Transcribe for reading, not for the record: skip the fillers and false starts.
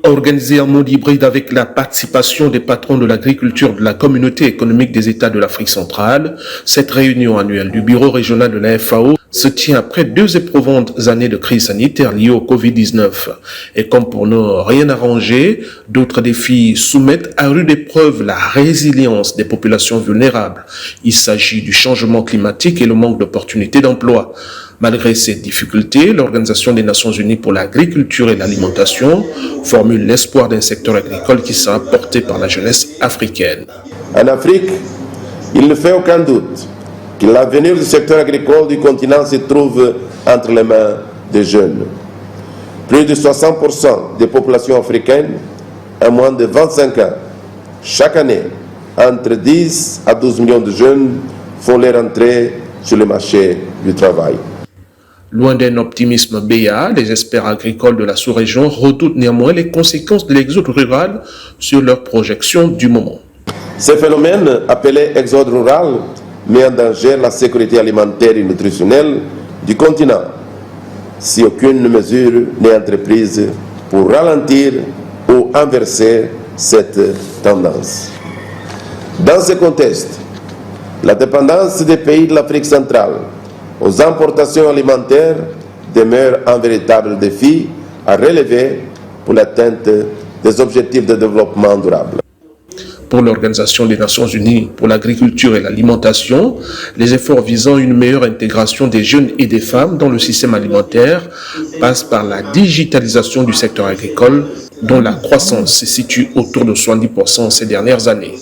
Organisé en mode hybride avec la participation des patrons de l'agriculture de la communauté économique des États de l'Afrique centrale, cette réunion annuelle du bureau régional de la FAO se tient après 2 éprouvantes années de crise sanitaire liée au Covid-19. Et comme pour ne rien arranger, d'autres défis soumettent à rude épreuve la résilience des populations vulnérables. Il s'agit du changement climatique et le manque d'opportunités d'emploi. Malgré ces difficultés, l'Organisation des Nations Unies pour l'agriculture et l'alimentation formule l'espoir d'un secteur agricole qui sera porté par la jeunesse africaine. En Afrique, il ne fait aucun doute que l'avenir du secteur agricole du continent se trouve entre les mains des jeunes. Plus de 60% des populations africaines ont moins de 25 ans. Chaque année, entre 10 à 12 millions de jeunes font leur entrée sur le marché du travail. Loin d'un optimisme béat, les experts agricoles de la sous-région redoutent néanmoins les conséquences de l'exode rural sur leurs projections du moment. Ce phénomène, appelé exode rural, met en danger la sécurité alimentaire et nutritionnelle du continent si aucune mesure n'est entreprise pour ralentir ou inverser cette tendance. Dans ce contexte, la dépendance des pays de l'Afrique centrale aux importations alimentaires demeure un véritable défi à relever pour l'atteinte des objectifs de développement durable. Pour l'Organisation des Nations Unies pour l'agriculture et l'alimentation, les efforts visant une meilleure intégration des jeunes et des femmes dans le système alimentaire passent par la digitalisation du secteur agricole, dont la croissance se situe autour de 70% ces dernières années.